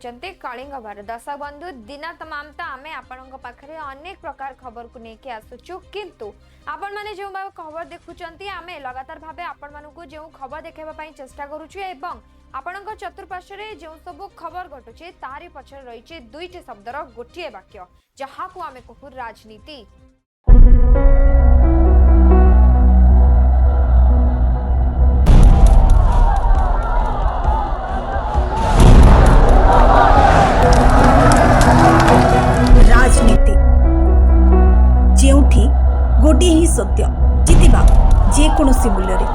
देखुचंती कलिंग भारत। दर्शक बंधु दिन तमाम तो आम आपण पाखे अनेक प्रकार खबर को लेकिन आसुचु किंतु आपण माने जो खबर देखुचंती आमे लगातार भाबे आपण मानकु जो खबर देखाइबा पई चेष्टा करूछु एवं आपणक चतुर्पार्श्वे जो सब खबर घटुचे तारी पछरे रहिचे दुईटी शब्दर गोटिए वाक्य जहा को आमे कहू राजनीति। राजनीति जेउठी गोटे ही सत्य जितिबा जेकोसी मूल्य रे।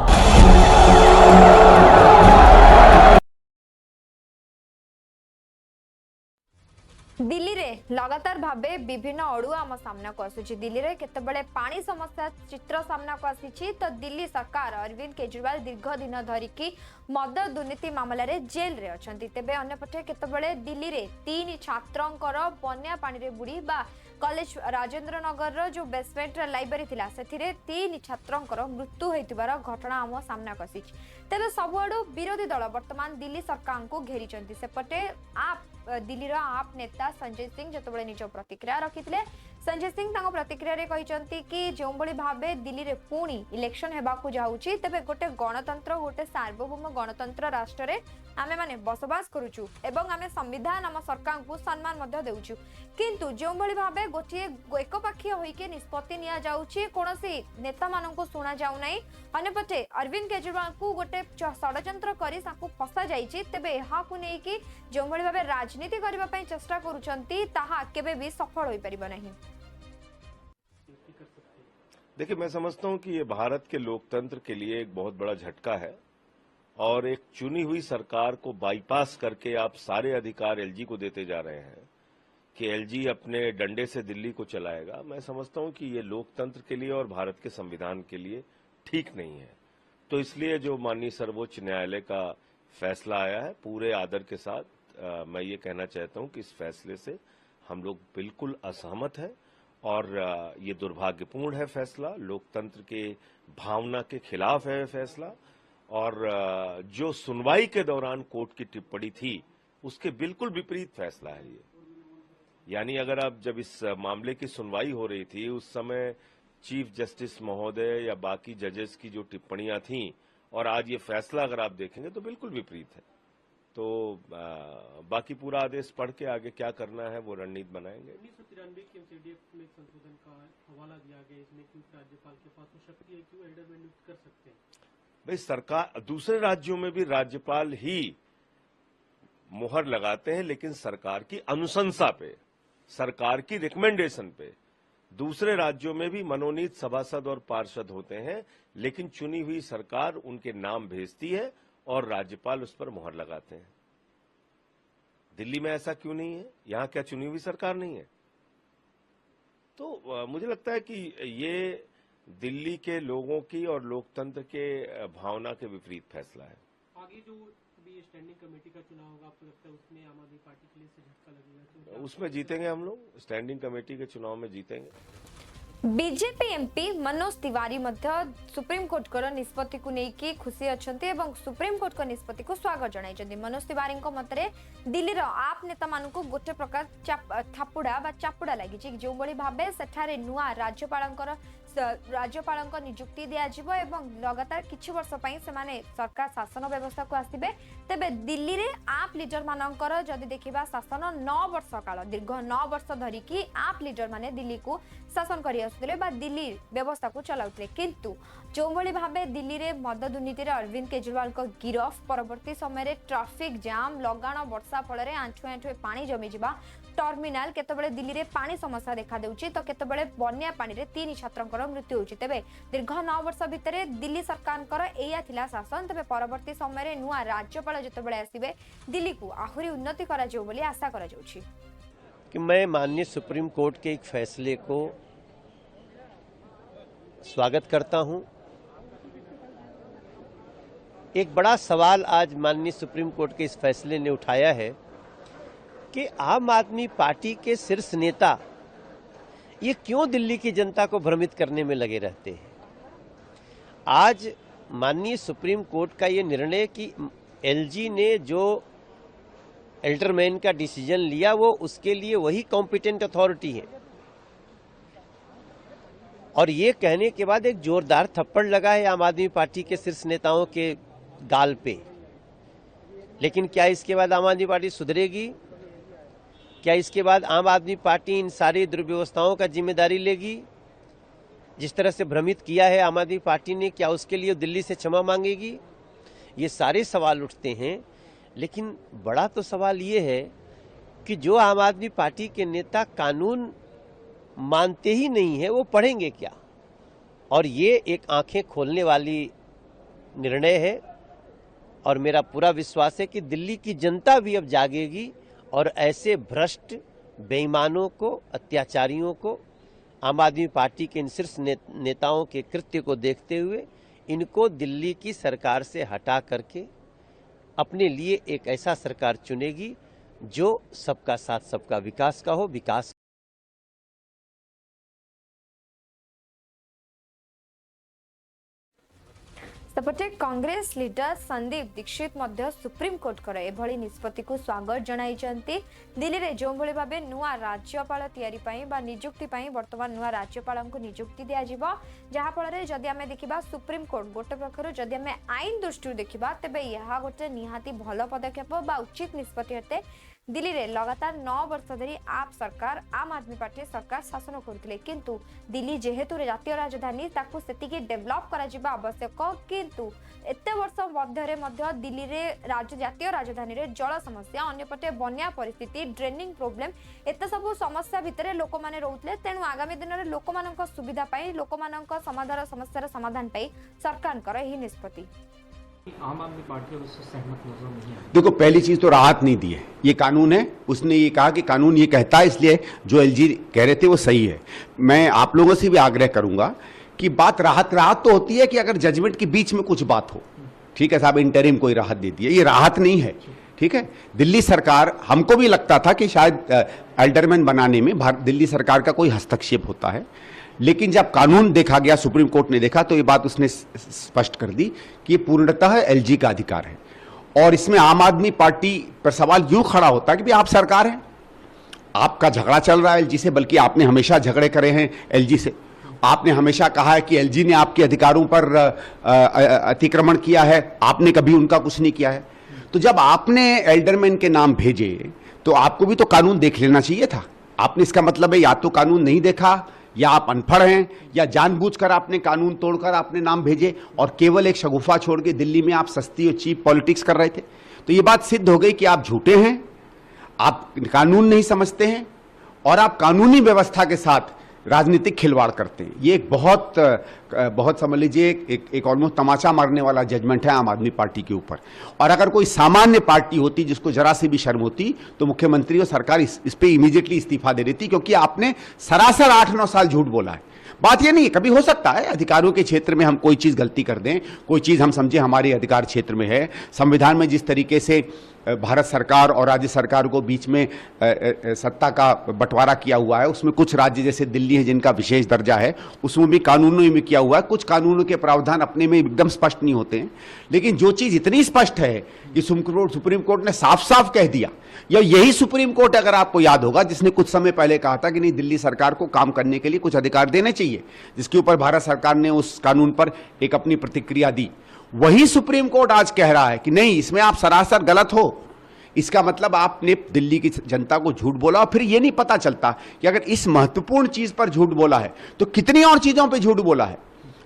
दिल्ली रे लगातार भाबे विभिन्न अड़ुआ आम सामना को आसुची। दिल्ली रे केतेबेले पानी समस्या चित्र सामना को आसीची तो दिल्ली सरकार अरविंद केजरीवाल दीर्घ दिन धरिकी मद दुर्नीति मामला रे जेल रे अछंती। तेबे अन्यपटे केतेबेले दिल्ली रे 3 छात्रंकर बन्या पानी रे बुड़ी बा कॉलेज राजेंद्र नगर रो जो बेसमेंट लाइब्रेरी थिला सेथिरे 3 छात्रंकर मृत्यु होइतिबार घटना आम सामना को आसीची। तेबे सबआडू विरोधी दल वर्तमान दिल्ली सरकार को घेरीचंती। सेपटे आप दिल्ली आप नेता संजय सिंह जो निज प्रतिक्रिया रखिते संजय सिंह प्रतिक्रिया रे कहिसंती कि जो भावे दिल्ली रे पुणी इलेक्शन हेबाकू जाउची तेबे गोटे गणतंत्र गोटे सार्वभौम गणतंत्र राष्ट्र रे आमे माने बसवास करूचु एवं आमे संविधान आम सरकार को सम्मान मध्य देउचु किंतु जो भावे गोटे एकपाखीय होइके निष्पत्ति निया जाउची कोनोसी नेता माननकु सुना जाउ नै। अन्यपटे अरविंद केजरीवाल को गोटे षडयंत्र करी साकु फसा जाइची तेबे एहा को नै कि जो भावे राजनीति करबा पई चेष्टा करूचंती ताहा केबे भी सफल होई परिबा नहीं। देखिए, मैं समझता हूं कि ये भारत के लोकतंत्र के लिए एक बहुत बड़ा झटका है और एक चुनी हुई सरकार को बाईपास करके आप सारे अधिकार एलजी को देते जा रहे हैं कि एलजी अपने डंडे से दिल्ली को चलाएगा। मैं समझता हूं कि ये लोकतंत्र के लिए और भारत के संविधान के लिए ठीक नहीं है। तो इसलिए जो माननीय सर्वोच्च न्यायालय का फैसला आया है, पूरे आदर के साथ मैं ये कहना चाहता हूं कि इस फैसले से हम लोग बिल्कुल असहमत हैं और ये दुर्भाग्यपूर्ण है फैसला, लोकतंत्र के भावना के खिलाफ है फैसला और जो सुनवाई के दौरान कोर्ट की टिप्पणी थी उसके बिल्कुल विपरीत फैसला है ये। यानी अगर आप जब इस मामले की सुनवाई हो रही थी उस समय चीफ जस्टिस महोदय या बाकी जजेस की जो टिप्पणियां थीं और आज ये फैसला अगर आप देखेंगे तो बिल्कुल विपरीत है। तो बाकी पूरा आदेश पढ़ के आगे क्या करना है वो रणनीति बनाएंगे। 1993 के एमसीडीएफ में संशोधन का हवाला दिया गया, इसमें क्योंकि राज्यपाल के पास तो शक्ति है, क्यों एल्डर में नियुक्त कर सकते हैं? भाई, सरकार दूसरे राज्यों में भी राज्यपाल ही मुहर लगाते हैं लेकिन सरकार की अनुशंसा पे, सरकार की रिकमेंडेशन पे। दूसरे राज्यों में भी मनोनीत सभासद और पार्षद होते हैं लेकिन चुनी हुई सरकार उनके नाम भेजती है और राज्यपाल उस पर मुहर लगाते हैं। दिल्ली में ऐसा क्यों नहीं है? यहां क्या चुनी हुई सरकार नहीं है? तो मुझे लगता है कि ये दिल्ली के लोगों की और लोकतंत्र के भावना के विपरीत फैसला है। आगे जो अभी स्टैंडिंग कमेटी का चुनाव होगा, आपको लगता है उसमें आम आदमी पार्टी के लिए से झटका लगेगा? तो उसमें जीतेंगे हम लोग, स्टैंडिंग कमेटी के चुनाव में जीतेंगे। BJP MP Manoj Tiwari supreme court को निष्पत्ति को लेकिन खुशी अच्छे और सुप्रीम कोर्ट को निष्पत्ति को स्वागत जनाई। मनोज तिवारी मतरे दिल्ली आप नेता मान गोटे प्रकार थापुड़ा बा चापुड़ा लगी जो भावे सेठारे नुआ राज्यपाल नियुक्ति दिज्व एवं लगातार किछि वर्ष पई से माने सरकार शासन व्यवस्था को आसिबे। तेबे दिल्ली रे आप लीडर मानकर जदि देखिबा शासन 9 वर्ष काल दीर्घ 9 वर्ष धरिकी आप लीडर माने दिल्ली को शासन करि आसुतले बा दिल्ली व्यवस्था को चलाउतले किंतु जो भली भाबे दिल्ली रे मद दुर्नीति रे अरविंद केजरीवाल को गिरफ परवर्ती समय रे ट्रैफिक जाम लगाण वर्षा फल रे आंठु आंठु पानी जमी जिबा टर्मिनाल केतबेले दिल्ली रे पानी समस्या देखा देउची तो केतबेले बन्या पानी रे 3 छात्रंकर मृत्यु होउची। तेबे दीर्घ 9 वर्ष भितरे दिल्ली सरकारकर एया थिला शासन। तेबे परवर्ती समय रे नुआ राज्यपाल जतबेले आसीबे दिल्ली को आहुरी उन्नति करा जाउ बोली आशा करा जाउची। कि मैं माननीय सुप्रीम कोर्ट के एक फैसले को स्वागत करता हूं। एक बड़ा सवाल आज माननीय सुप्रीम कोर्ट के इस फैसले ने उठाया है कि आम आदमी पार्टी के शीर्ष नेता ये क्यों दिल्ली की जनता को भ्रमित करने में लगे रहते हैं। आज माननीय सुप्रीम कोर्ट का ये निर्णय कि एलजी ने जो एल्डरमैन का डिसीजन लिया, वो उसके लिए वही कॉम्पिटेंट अथॉरिटी है। और ये कहने के बाद एक जोरदार थप्पड़ लगा है आम आदमी पार्टी के शीर्ष नेताओं के गाल पे। लेकिन क्या इसके बाद आम आदमी पार्टी सुधरेगी? क्या इसके बाद आम आदमी पार्टी इन सारी दुर्व्यवस्थाओं का जिम्मेदारी लेगी? जिस तरह से भ्रमित किया है आम आदमी पार्टी ने, क्या उसके लिए दिल्ली से क्षमा मांगेगी? ये सारे सवाल उठते हैं। लेकिन बड़ा तो सवाल ये है कि जो आम आदमी पार्टी के नेता कानून मानते ही नहीं है, वो पढ़ेंगे क्या? और ये एक आंखें खोलने वाली निर्णय है। और मेरा पूरा विश्वास है कि दिल्ली की जनता भी अब जागेगी और ऐसे भ्रष्ट बेईमानों को, अत्याचारियों को, आम आदमी पार्टी के इन शीर्ष नेताओं के कृत्य को देखते हुए इनको दिल्ली की सरकार से हटा करके अपने लिए एक ऐसा सरकार चुनेगी जो सबका साथ सबका विकास का हो, विकास। सेपटे कांग्रेस लीडर संदीप दीक्षित मध्य सुप्रीम कोर्ट कर एभली निष्पत्ति को स्वागत जणाइछन्ति। दिल्ली रे जो भली भाबे नुआ राज्यपाल तयारी पई बा नियुक्ति पई वर्तमान नुआ राज्यपाल को नियुक्ति दिया जिवो, जहा फल रे जदि हमें देखिबा सुप्रीम कोर्ट गोटे प्रकार जदि हमें आईन दृष्टि देखिबा तेबे यहा गोटे निहाती भलो पदक्षेप बा उचित निष्पत्ति हेते। दिल्ली रे लगातार 9 वर्ष धरी आप सरकार आम आदमी पार्टी सरकार शासन करथिले, किंतु दिल्ली जेहेतु जातीय राजधानी ताकू सेतिकी डेवलप करा जिबा आवश्यक, किंतु एते वर्ष मध्य मध्य दिल्ली रे जातीय राजधानी रे जल समस्या, अन्यपटे बन्या परिस्थिति, ड्रेनिंग प्रॉब्लम, एते सब समस्या भितरे लोक माने रहउतले। तेनु आगामी दिन रे लोक मानक सुविधा पाई, लोक मानक समाधान समस्यार समाधान पाई सरकार कर ही निष्पत्ति। आम आदमी पार्टी उससे सहमत नजर नहीं है। देखो, पहली चीज तो राहत नहीं दी है, ये कानून है। उसने ये कहा कि कानून ये कहता है, इसलिए जो एलजी कह रहे थे वो सही है। मैं आप लोगों से भी आग्रह करूंगा कि बात राहत तो होती है कि अगर जजमेंट के बीच में कुछ बात हो, ठीक है साहब, इंटरिम कोई राहत देती है, ये राहत नहीं है। ठीक है, दिल्ली सरकार, हमको भी लगता था कि शायद एल्डरमैन बनाने में दिल्ली सरकार का कोई हस्तक्षेप होता है, लेकिन जब कानून देखा गया, सुप्रीम कोर्ट ने देखा, तो ये बात उसने स्पष्ट कर दी कि ये पूर्णतः एलजी का अधिकार है। और इसमें आम आदमी पार्टी पर सवाल यूं खड़ा होता है कि आप सरकार हैं, आपका झगड़ा चल रहा है एलजी से, बल्कि आपने हमेशा झगड़े करे हैं एलजी से। आपने हमेशा कहा है कि एलजी ने आपके अधिकारों पर अतिक्रमण किया है, आपने कभी उनका कुछ नहीं किया है। तो जब आपने एल्डरमैन के नाम भेजे तो आपको भी तो कानून देख लेना चाहिए था। आपने, इसका मतलब है या तो कानून नहीं देखा, या आप अनपढ़ हैं, या जानबूझकर आपने कानून तोड़कर आपने नाम भेजे और केवल एक शगुफा छोड़ के दिल्ली में आप सस्ती और चीप पॉलिटिक्स कर रहे थे। तो ये बात सिद्ध हो गई कि आप झूठे हैं, आप कानून नहीं समझते हैं और आप कानूनी व्यवस्था के साथ राजनीतिक खिलवाड़ करते हैं। ये एक बहुत समझ लीजिए एक ऑलमोस्ट तमाचा मारने वाला जजमेंट है आम आदमी पार्टी के ऊपर। और अगर कोई सामान्य पार्टी होती जिसको जरा सी भी शर्म होती तो मुख्यमंत्री और सरकार इस पे इमीडिएटली इस्तीफा दे देती, क्योंकि आपने सरासर 8-9 साल झूठ बोला है। बात ये नहीं है, कभी हो सकता है अधिकारों के क्षेत्र में हम कोई चीज गलती कर दें, कोई चीज हम समझे हमारे अधिकार क्षेत्र में है। संविधान में जिस तरीके से भारत सरकार और राज्य सरकार को बीच में सत्ता का बंटवारा किया हुआ है, उसमें कुछ राज्य जैसे दिल्ली है जिनका विशेष दर्जा है, उसमें भी कानूनों में किया हुआ है। कुछ कानूनों के प्रावधान अपने में एकदम स्पष्ट नहीं होते हैं, लेकिन जो चीज इतनी स्पष्ट है कि सुप्रीम कोर्ट ने साफ साफ कह दिया, या यही सुप्रीम कोर्ट, अगर आपको याद होगा, जिसने कुछ समय पहले कहा था कि नहीं, दिल्ली सरकार को काम करने के लिए कुछ अधिकार देने चाहिए, जिसके ऊपर भारत सरकार ने उस कानून पर एक अपनी प्रतिक्रिया दी। वही सुप्रीम कोर्ट आज कह रहा है कि नहीं, इसमें आप सरासर गलत हो। इसका मतलब आपने दिल्ली की जनता को झूठ बोला, और फिर यह नहीं पता चलता कि अगर इस महत्वपूर्ण चीज पर झूठ बोला है तो कितनी और चीजों पर झूठ बोला है।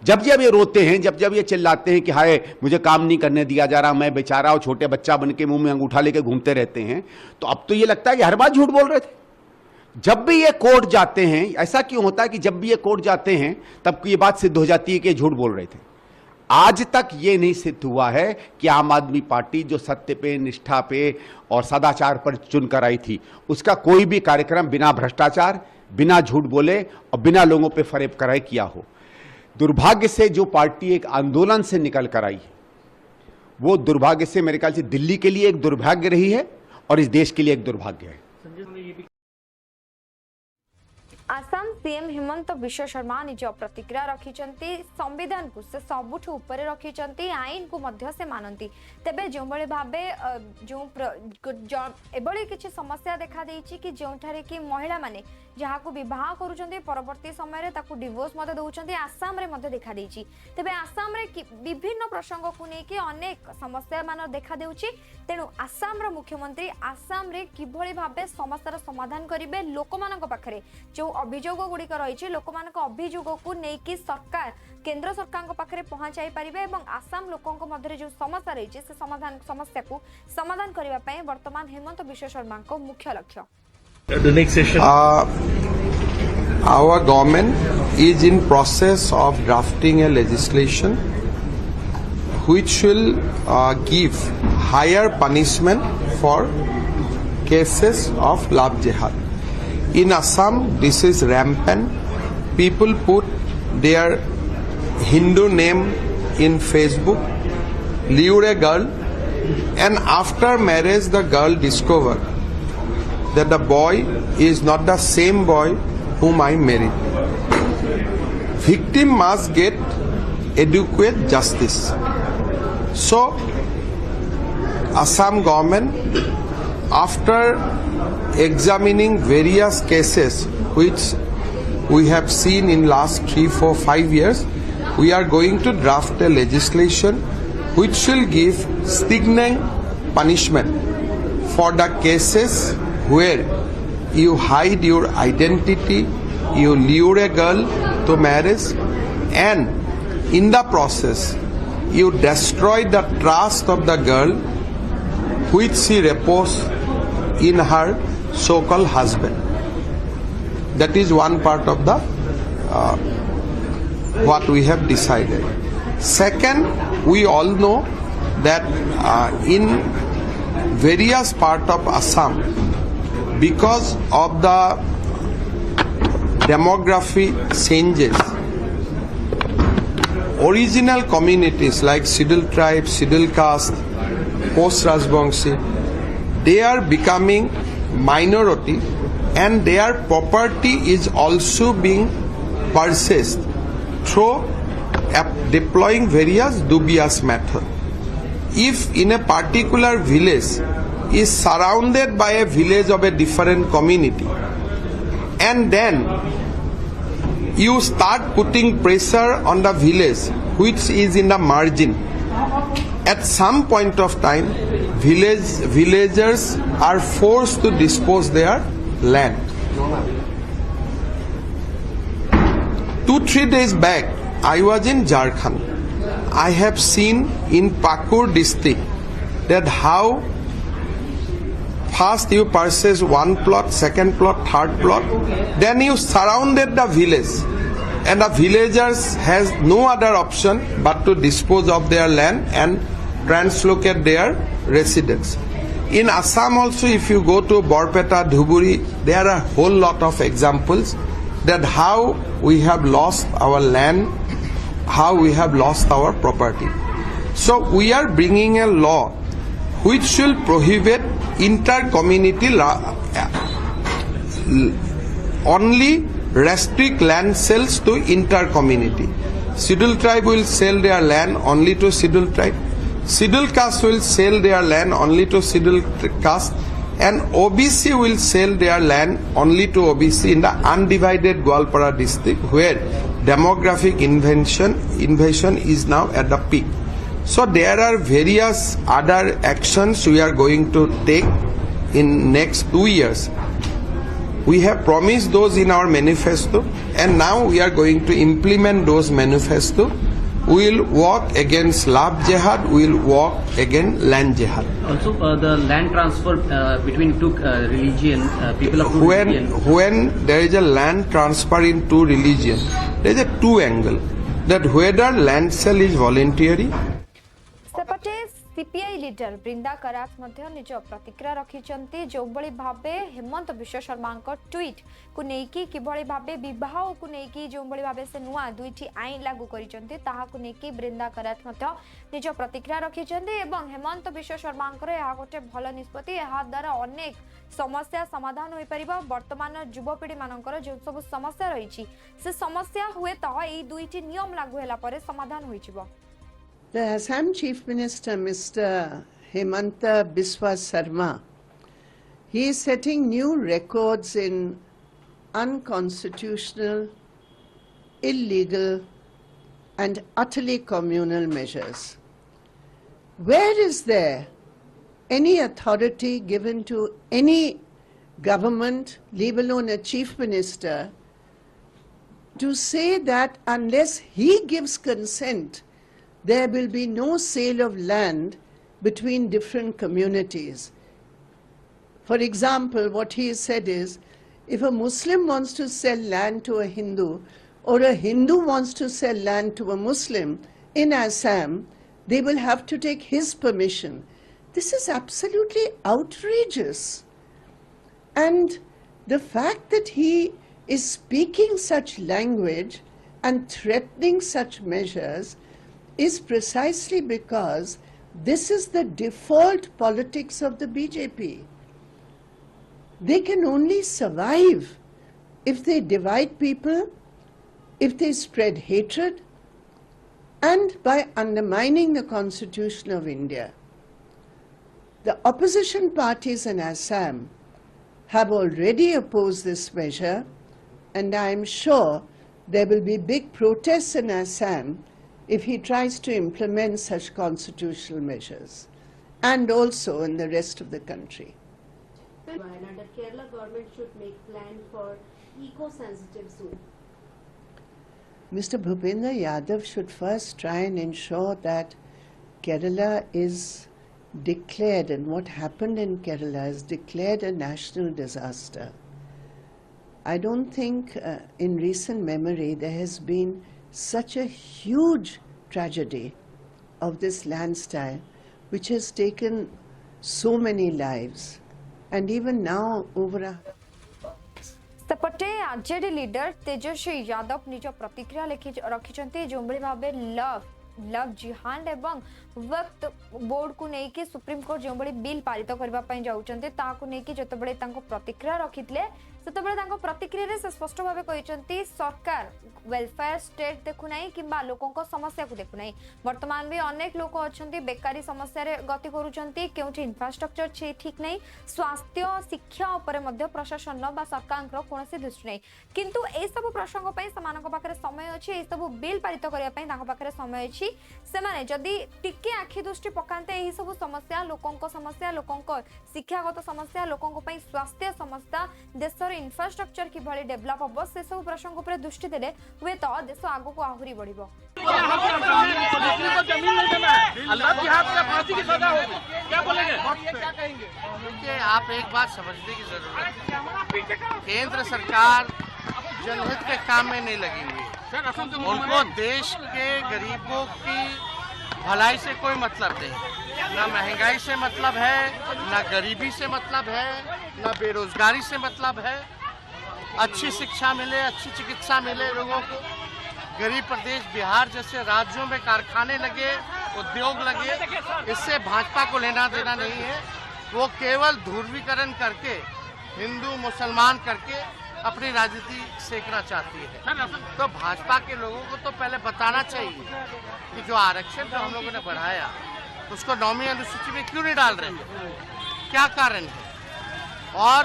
जब ये रोते हैं, जब ये चिल्लाते हैं कि हाय मुझे काम नहीं करने दिया जा रहा, मैं बेचारा और छोटे बच्चा बन के मुंह में अंगूठा लेके घूमते रहते हैं, तो अब तो ये लगता है कि हर बात झूठ बोल रहे थे। जब भी ये कोर्ट जाते हैं, ऐसा क्यों होता है कि जब भी ये कोर्ट जाते हैं तब ये बात सिद्ध हो जाती है कि झूठ बोल रहे थे। आज तक ये नहीं सिद्ध हुआ है कि आम आदमी पार्टी जो सत्य पे, निष्ठा पे और सदाचार पर चुनकर आई थी, उसका कोई भी कार्यक्रम बिना भ्रष्टाचार, बिना झूठ बोले और बिना लोगों पे फरेब कराए किया हो। दुर्भाग्य से जो पार्टी एक आंदोलन से निकल कर आई, वो दुर्भाग्य से मेरे ख्याल से दिल्ली के लिए एक दुर्भाग्य रही है और इस देश के लिए एक दुर्भाग्य है। आसाम सीएम हेमंत विश्व शर्मा निज प्रतिक्रिया रखिचंती संविधान को से सबुठ ऊपर रखिचंती आईन को मध्य से मानती तेबे जो बळे भाबे जो एबळे किछि समस्या देखा देछि कि जोठारे कि महिला माने जहा को विवाह करूचंती परवर्ती समय रे ताकू डिवोर्स मते दउचंती आसाम रे मते देखा देछि तेबे आसाम रे विभिन्न प्रसंग को नै कि अनेक समस्या मान देखा देउछि तेनु आसाम रो मुख्यमंत्री आसाम रे किभଳି भाबे समस्यार समाधान करिवे लोकमानक पाखरे जो अभियोग गुड़िक रही लोक अभियोग को लेकिन सरकार केंद्र सरकार पाखे पहुंचाई पारे और आसाम लोकों मध्य जो समस्या रही से समस्या को समाधान करने वर्तमान हेमंत विश्व शर्मा को मुख्य लक्ष्य। Our government is in process of drafting a legislation which will give higher punishment for cases of love jihad. In Assam, this is rampant. People put their Hindu name in Facebook, lure a girl, and after marriage the girl discover that the boy is not the same boy whom I married. Victim must get adequate justice. So, Assam government, after examining various cases which we have seen in last 3, 4, 5 years, we are going to draft a legislation which will give stringent punishment for the cases where you hide your identity, you lure a girl to marriage, and in the process you destroy the trust of the girl which she reposed in her so-called husband. That is one part of the what we have decided. Second, we all know that in various part of Assam, because of the demography changes, original communities like scheduled tribe, scheduled caste, post-Rajbangshi, they are becoming minority and their property is also being purchased through deploying various dubious methods. If in a particular village is surrounded by a village of a different community and then you start putting pressure on the village which is in the margin, at some point of time villagers are forced to dispose their land. 2-3 days back I was in Jharkhand. I have seen in Pakur district that how first you purchase one plot, second plot, third plot, then you surrounded the village and the villagers has no other option but to dispose of their land and translocate their residence. In Assam also, if you go to Borpeta, Dhuburi, there are a whole lot of examples that how we have lost our land, how we have lost our property. So we are bringing a law which will prohibit inter-community, only restrict land sales to inter-community. Scheduled tribe will sell their land only to scheduled tribe. Scheduled caste will sell their land only to scheduled caste, and OBC will sell their land only to OBC in the undivided Gwalpara district where demographic invasion is now at the peak. So there are various other actions we are going to take in next 2 years. We have promised those in our manifesto and now we are going to implement those manifesto. We will walk against love jihad, we will walk against land jihad. Also the land transfer between two religion, people of two religion. When there is a land transfer in two religion, there is a two angle, that whether land sale is voluntary. सेपटे CPI leader Brinda Karat मध्य निज प्रतिक्रिया रखिछंती जो बळी भाबे हेमंत विश्व Sharma tweet को नेकी किभଳି भाबे विवाह को नेकी जो बळी भाबे से नुआ दुईटी आईन लागू करिसंती ताहा को नेकी बृंदा करात मध्य निज प्रतिक्रिया रखिछंती एवं हेमंत विश्व शर्मा यह गोटे भल निष्पत्ति यह द्वारा अनेक समस्या समाधान होई परिबा वर्तमान युवपीढ़ी मानकर जो सब समस्या रही से समस्या हुए तो यही दुईटी नियम लागू होला परे समाधान होई जिवो। The Assam Chief Minister, Mr. Hemanta Biswa Sarma, he is setting new records in unconstitutional, illegal, and utterly communal measures. Where is there any authority given to any government, leave alone a chief minister, to say that unless he gives consent, there will be no sale of land between different communities? For example, what he has said is, if a Muslim wants to sell land to a Hindu, or a Hindu wants to sell land to a Muslim in Assam, they will have to take his permission. This is absolutely outrageous. And the fact that he is speaking such language and threatening such measures is precisely because this is the default politics of the BJP. They can only survive if they divide people, if they spread hatred, and by undermining the Constitution of India. The opposition parties in Assam have already opposed this measure, and I am sure there will be big protests in Assam if he tries to implement such constitutional measures, and also in the rest of the country. And the Kerala government should make plan for eco-sensitive zone. Mr. Bhupendra Yadav should first try and ensure that Kerala is declared, and what happened in Kerala is declared a national disaster. I don't think in recent memory there has been such a huge tragedy of this landslide which has taken so many lives, and even now over a सेपटे RJD leader Tejashwi Yadav निज प्रतिक्रिया रखिछंती जो भाबे love जिहाद एवं वक्त board को लेकिन supreme court जो बिल पारित करने जाऊँच जिते प्रतिक्रिया रखिते से प्रतिक्रिया से स्पष्ट भाव कहते सरकार वेलफेयर स्टेट देखुना कि लोकों समस्या को देखुना। वर्तमान भी अनेक लोक अच्छा बेकारी समस्या गति करुँच इंफ्रास्ट्रक्चर ठीक नहीं, स्वास्थ्य शिक्षा उपर प्रशासन बा सरकार कौन दृष्टि नहीं, किंतु ए सब प्रसंग पाखे समय अच्छी ये सब बिल पारित करने समय अच्छी से जदि टिके आखि दृष्टि पकाते यही सब समस्या लोकों शिक्षागत समस्या लोकों स्वास्थ्य समस्या देशर इंफ्रास्ट्रक्चर किभली डेवलप हम से सब प्रसंग पर दृष्टि देले हुए तो देश आगो को आहरी बढ़िबो। आप एक बात समझने की जरूरत है, केंद्र सरकार जनहित के काम में नहीं लगी हुई, उनको देश के गरीबों की भलाई से कोई मतलब नहीं, ना महंगाई से मतलब है, ना गरीबी से मतलब है, ना बेरोजगारी से मतलब है। अच्छी शिक्षा मिले, अच्छी चिकित्सा मिले लोगों को, गरीब प्रदेश बिहार जैसे राज्यों में कारखाने लगे, उद्योग लगे, इससे भाजपा को लेना देना नहीं है। वो केवल ध्रुवीकरण करके हिंदू मुसलमान करके अपनी राजनीति सेकना चाहती है। तो भाजपा के लोगों को तो पहले बताना चाहिए कि जो आरक्षण जो हम लोगों ने बढ़ाया उसको 9वीं अनुसूची में क्यों नहीं डाल रहे, क्या कारण है। और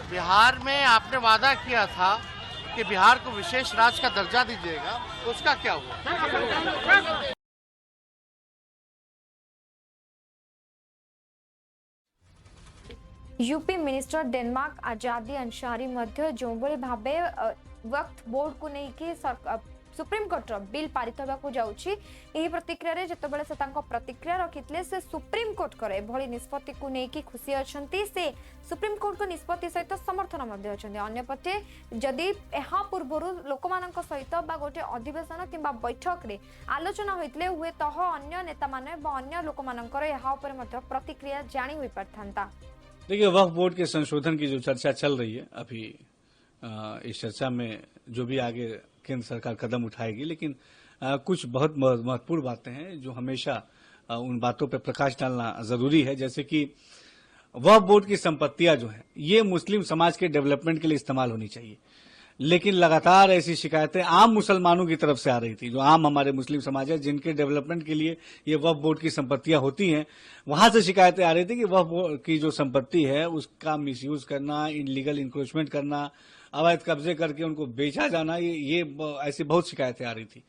बिहार में आपने वादा किया था कि बिहार को विशेष राज्य का दर्जा दीजिएगा, उसका क्या हुआ। यूपी मिनिस्टर डेनमार्क आजादी अंसारी मध्य जो भावे वक्त बोर्ड को लेकिन सुप्रीम कोर्ट बिल पारित होगा जाउछि। एही प्रतिक्रिया रे जतबेले से तांको प्रतिक्रिया रखितले से सुप्रीम कोर्ट करे एभली निष्पत्ति को नेकी खुशी अछंती। से सुप्रीम कोर्ट को निष्पत्ति सहित समर्थन मध्ये अछंती। अन्यपटे जदि एहा पूर्वरु लोकमानक सहित बा गोटे अधिवेशन किंबा बैठक रे आलोचना होइतले हुए तह अन्य नेता माने बा अन्य लोकमानकर एहा ऊपर मध्ये प्रतिक्रिया जानी होई परथांता। देखिए, वक्फ बोर्ड के संशोधन की जो चर्चा चल रही है अभी, इस चर्चा में जो भी आगे केंद्र सरकार कदम उठाएगी, लेकिन कुछ बहुत महत्वपूर्ण बातें हैं जो हमेशा उन बातों पर प्रकाश डालना जरूरी है। जैसे कि वक्फ बोर्ड की संपत्तियां जो है ये मुस्लिम समाज के डेवलपमेंट के लिए इस्तेमाल होनी चाहिए, लेकिन लगातार ऐसी शिकायतें आम मुसलमानों की तरफ से आ रही थी, जो आम हमारे मुस्लिम समाज है जिनके डेवलपमेंट के लिए ये वक्फ बोर्ड की संपत्तियां होती हैं, वहां से शिकायतें आ रही थी कि वक्फ बोर्ड की जो संपत्ति है उसका मिसयूज करना, इनलीगल इंक्रोचमेंट करना, अवैध कब्जे करके उनको बेचा जाना, ये ऐसी बहुत शिकायतें आ रही थी।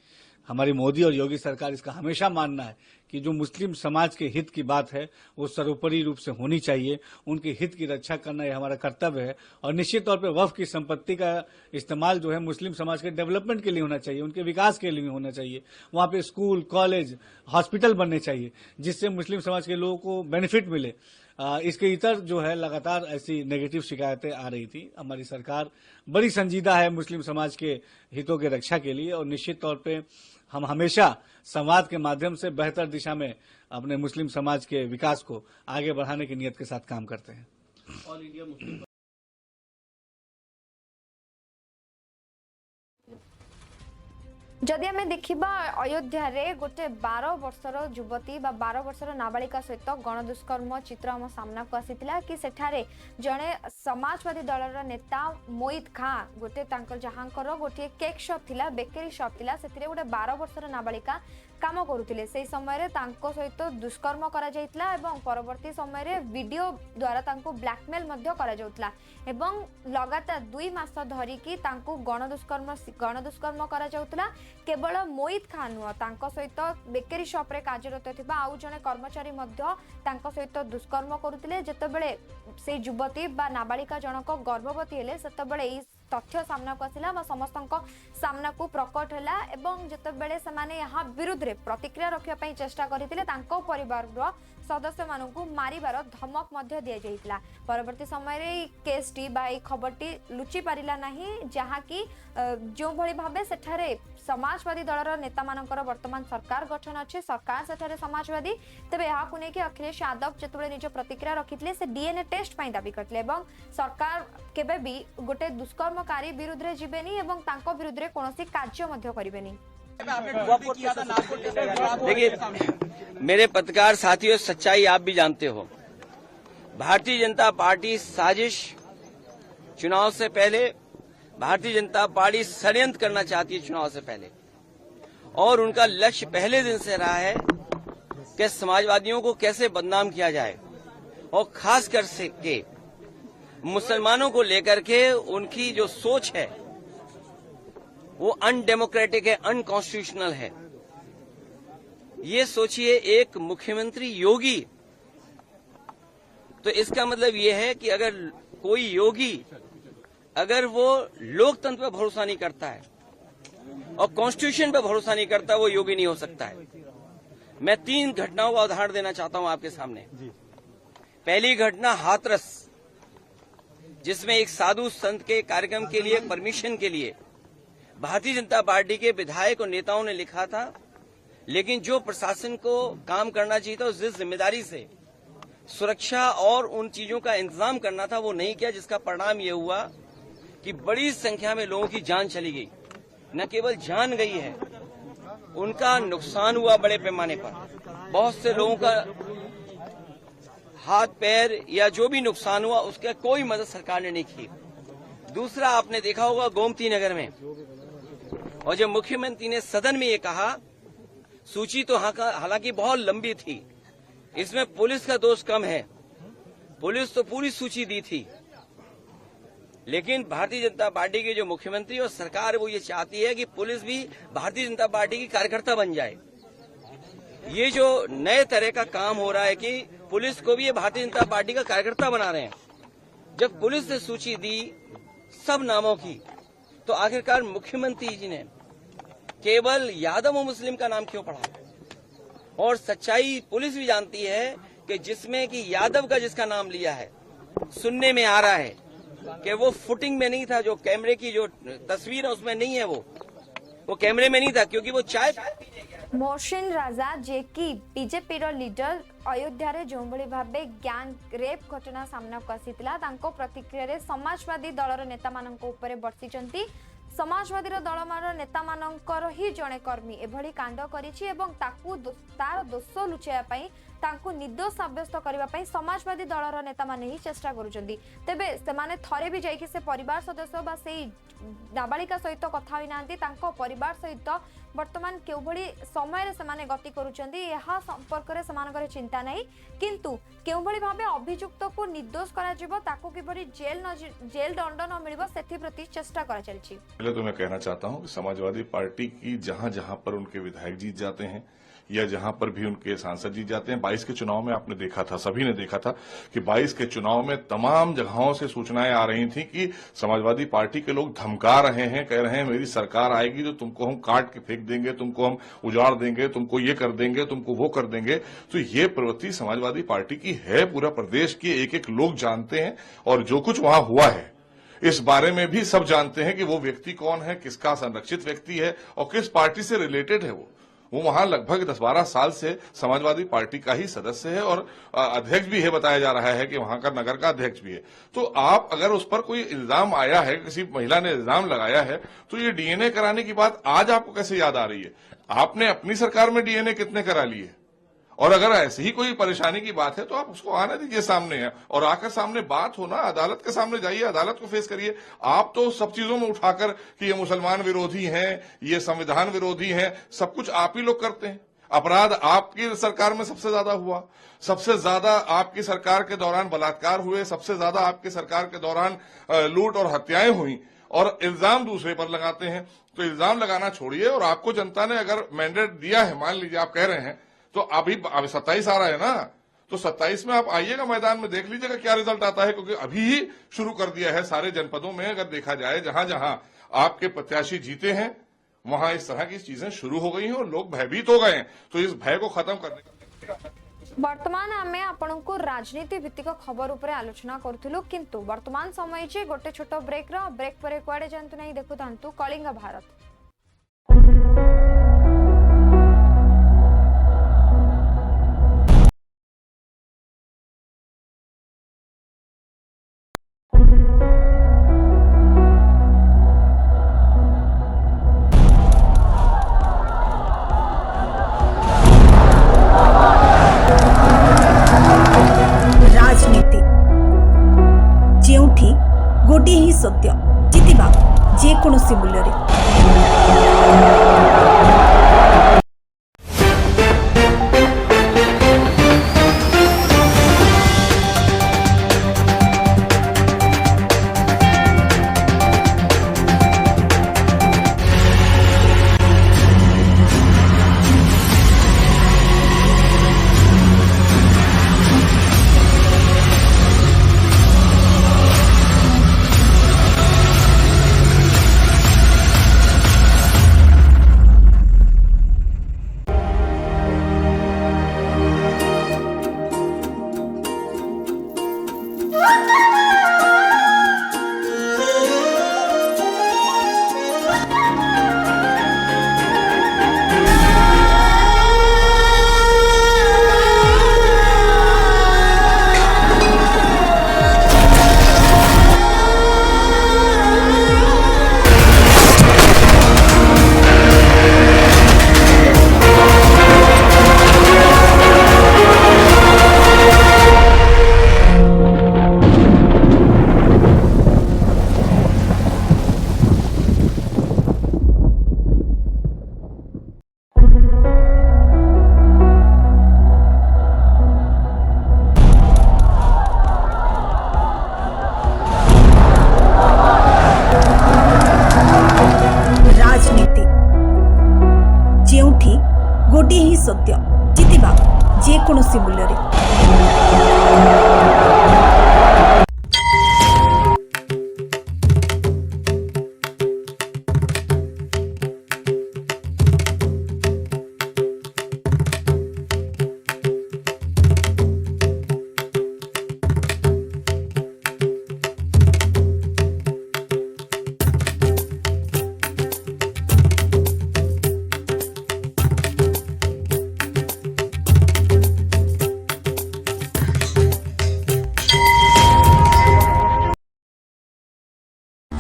हमारी मोदी और योगी सरकार इसका हमेशा मानना है कि जो मुस्लिम समाज के हित की बात है वो सर्वोपरि रूप से होनी चाहिए, उनके हित की रक्षा करना ये हमारा कर्तव्य है। और निश्चित तौर पे वक्फ की संपत्ति का इस्तेमाल जो है मुस्लिम समाज के डेवलपमेंट के लिए होना चाहिए, उनके विकास के लिए होना चाहिए। वहां पे स्कूल, कॉलेज, हॉस्पिटल बनने चाहिए जिससे मुस्लिम समाज के लोगों को बेनिफिट मिले। इसके इतर जो है लगातार ऐसी नेगेटिव शिकायतें आ रही थी। हमारी सरकार बड़ी संजीदा है मुस्लिम समाज के हितों की रक्षा के लिए, और निश्चित तौर पे हम हमेशा संवाद के माध्यम से बेहतर दिशा में अपने मुस्लिम समाज के विकास को आगे बढ़ाने की नियत के साथ काम करते हैं। ऑल इंडिया मुस्लिम जदि आम देखा अयोध्या रे गोटे 12 वर्षर युवती बा 12 वर्षर नाबालिका सहित गणदुष्कर्म चित्र आम सामना को आसीथिला कि सेठारे जड़े समाजवादी दलर नेता मोहित खां गोटे जहाँकर गोटे केक शॉप थिला, बेकरी शॉप थिला, सेथिरे गोटे 12 वर्षर नाबालिका काम करुथिले। से समय तांको सहित दुष्कर्म करा जायतिला एवं परवर्ती समय रे वीडियो द्वारा तांको ब्लैकमेल मध्य करा जाउतला एवं लगातार 2 मास धरिकी तांको गणदुष्कर्म करा जाउतला। केवल मोहित खान नुह, तांको सहित बेकरी शॉप रे कार्यरत थिबा आउ जने कर्मचारी मध्य तांको सहित दुष्कर्म करुथिले। जेतेबेले से युवती बा नाबालिका जनक गर्भवती हेले सेतेबेले ई तथ्य सामना को आसिला बा समस्तंको सामना को प्रकट हैला एवं जेतेबेले समाने यहाँ विरुद्ध रे प्रतिक्रिया रखिया पई चेष्टा करिथिले तांको परिवार रो सदस्य मानकु मारिबार धमक मध्य दिया जाइतिला। परवर्ती समय रे केस टी बा खबरटी लुचि पारिला नाही, जहाँ कि जो भली भाबे सेठारे समाजवादी दलर नेता मानकर वर्तमान सरकार गठन अच्छे, सरकार सेठारे समाजवादी, तेबे यहाँ को लेकिन अखिलेश यादव जिते निज प्रतिक्रिया रखिथिले से डीएनए टेस्ट पाई दाबी करथिले एवं सरकार केबे भी गोटे दुष्कर्मकारी विरुद्ध रे जिबेनी एवं तांको विरुद्ध रे कोनोसी कार्य मध्य करिबेनी। देखिए मेरे पत्रकार साथियों, सच्चाई आप भी जानते हो, भारतीय जनता पार्टी साजिश, चुनाव से पहले भारतीय जनता पार्टी षड्यंत्र करना चाहती है चुनाव से पहले, और उनका लक्ष्य पहले दिन से रहा है कि समाजवादियों को कैसे बदनाम किया जाए, और खास कर के मुसलमानों को लेकर के उनकी जो सोच है वो अनडेमोक्रेटिक है, अनकॉन्स्टिट्यूशनल है। ये सोचिए एक मुख्यमंत्री योगी, तो इसका मतलब ये है कि अगर कोई योगी अगर वो लोकतंत्र पर भरोसा नहीं करता है और कॉन्स्टिट्यूशन पर भरोसा नहीं करता, वो योगी नहीं हो सकता है। मैं 3 घटनाओं का उदाहरण देना चाहता हूं आपके सामने। पहली घटना हाथरस, जिसमें एक साधु संत के कार्यक्रम के लिए परमिशन के लिए भारतीय जनता पार्टी के विधायक और नेताओं ने लिखा था, लेकिन जो प्रशासन को काम करना चाहिए था उस जिम्मेदारी से सुरक्षा और उन चीजों का इंतजाम करना था, वो नहीं किया, जिसका परिणाम ये हुआ कि बड़ी संख्या में लोगों की जान चली गई। न केवल जान गई है, उनका नुकसान हुआ बड़े पैमाने पर। बहुत से लोगों का हाथ पैर या जो भी नुकसान हुआ उसका कोई मदद सरकार ने नहीं की। दूसरा, आपने देखा होगा गोमती नगर में, और जब मुख्यमंत्री ने सदन में ये कहा, सूची तो हालांकि बहुत लंबी थी, इसमें पुलिस का दोष कम है, पुलिस तो पूरी सूची दी थी, लेकिन भारतीय जनता पार्टी के जो मुख्यमंत्री और सरकार वो ये चाहती है कि पुलिस भी भारतीय जनता पार्टी की कार्यकर्ता बन जाए। ये जो नए तरह का काम हो रहा है कि पुलिस को भी ये भारतीय जनता पार्टी का कार्यकर्ता बना रहे हैं। जब पुलिस ने सूची दी सब नामों की, तो आखिरकार मुख्यमंत्री जी ने केवल यादव और मुस्लिम का नाम क्यों पड़ा? और सच्चाई पुलिस भी जानती है कि जिसमें कि यादव का जिसका नाम लिया है, सुनने में आ रहा है कि वो फुटिंग में नहीं था, जो कैमरे की जो तस्वीर है उसमें नहीं है, वो कैमरे में नहीं था, क्योंकि वो चाय मोहसिन राजा जे कि बीजेपी रो लीडर अयोध्या रे जो भली भाबे गैंग रेप घटना सामना को आसीतिला तांको प्रतिक्रिया रे समाजवादी दलर नेता मानक ऊपर बर्षिचंती। समाजवादी दल नेता मानकर ही जड़े कर्मी एभली कांड करिछि एवं ताकू तार दोष लुचाइया पई तांकु निर्दोष साब्यस्त करबा पई समाजवादी दलर नेता माने ही चेष्टा करूछंती। तेबे सेमाने थरे भी जाइकि से परिवार सदस्य बा सेई नाबालिका सहित कथा होई नांती, तांको परिवार सहित वर्तमान केउ भली समय रे सेमाने गति करूछंती एहा संपर्क रे समानकर चिंता नहीं, किंतु केउ भली भाबे अभियुक्त को निर्दोष करा जिवो ताकू किबरी जेल दंड न मिलिबो सेथि प्रति चेष्टा करा चलछि। पहले तो मैं कहना चाहता हूं कि समाजवादी पार्टी की जहां जहां पर उनके विधायक जीत जाते हैं या जहां पर भी उनके सांसद जीत जाते हैं, 22 के चुनाव में आपने देखा था, सभी ने देखा था कि 22 के चुनाव में तमाम जगहों से सूचनाएं आ रही थी कि समाजवादी पार्टी के लोग धमका रहे हैं, कह रहे हैं मेरी सरकार आएगी तो तुमको हम काट के फेंक देंगे, तुमको हम उजाड़ देंगे, तुमको ये कर देंगे, तुमको वो कर देंगे। तो ये प्रवृत्ति समाजवादी पार्टी की है, पूरा प्रदेश के एक एक लोग जानते हैं और जो कुछ वहां हुआ है इस बारे में भी सब जानते हैं कि वो व्यक्ति कौन है, किसका संरक्षित व्यक्ति है और किस पार्टी से रिलेटेड है। वो वहां लगभग 10-12 साल से समाजवादी पार्टी का ही सदस्य है और अध्यक्ष भी है, बताया जा रहा है कि वहां का नगर का अध्यक्ष भी है। तो आप अगर उस पर कोई इल्जाम आया है, किसी महिला ने इल्जाम लगाया है, तो ये डीएनए कराने की बात आज आपको कैसे याद आ रही है? आपने अपनी सरकार में डीएनए कितने करा लिए? और अगर ऐसी ही कोई परेशानी की बात है तो आप उसको आने दीजिए सामने है और आकर सामने बात हो ना, अदालत के सामने जाइए, अदालत को फेस करिए। आप तो सब चीजों में उठाकर कि ये मुसलमान विरोधी हैं, ये संविधान विरोधी हैं, सब कुछ आप ही लोग करते हैं। अपराध आपकी सरकार में सबसे ज्यादा हुआ, सबसे ज्यादा आपकी सरकार के दौरान बलात्कार हुए, सबसे ज्यादा आपकी सरकार के दौरान लूट और हत्याएं हुई और इल्जाम दूसरे पर लगाते हैं। तो इल्जाम लगाना छोड़िए और आपको जनता ने अगर मैंडेट दिया है, मान लीजिए आप कह रहे हैं, तो अभी 27 आ रहा है ना, तो 27 में आप आइएगा मैदान में, देख लीजिएगा क्या रिजल्ट आता है, क्योंकि अभी ही शुरू कर दिया है सारे जनपदों में। अगर देखा जाए जहां जहां आपके प्रत्याशी जीते हैं वहां इस तरह की चीजें शुरू हो गई हैं और लोग भयभीत हो गए हैं। तो इस भय को खत्म करने का वर्तमान आमे आपनको राजनीति भित्तिक खबर उपरे आलोचना करथुलु, किंतु वर्तमान समय जे गोटे छोट ब्रेक परे कुआडे जानतु नहीं, देखु थांतु कलिंग भारत। गोटे ही सत्य जितिबा जेकोसी मूल्य रे। गोटे ही सत्य जितिबा जेकोसी मूल्य रे।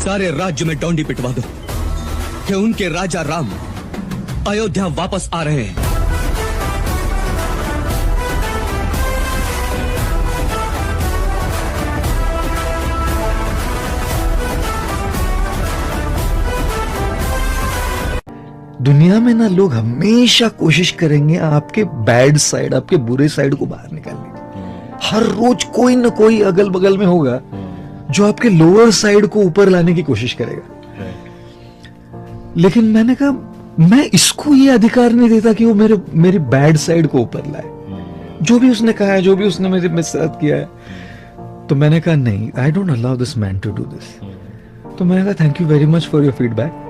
सारे राज्य में डोंडी पिटवा दो कि उनके राजा राम अयोध्या वापस आ रहे हैं। दुनिया में ना लोग हमेशा कोशिश करेंगे आपके बैड साइड, आपके बुरे साइड को बाहर निकालने की। हर रोज कोई ना कोई अगल बगल में होगा जो आपके लोअर साइड को ऊपर लाने की कोशिश करेगा। लेकिन मैंने कहा मैं इसको ये अधिकार नहीं देता कि वो मेरी बैड साइड को ऊपर लाए। जो भी उसने कहा है, जो भी उसने मेरे साथ किया है, तो मैंने कहा नहीं, I don't allow this man to do this. तो मैंने कहा thank you very much for your feedback.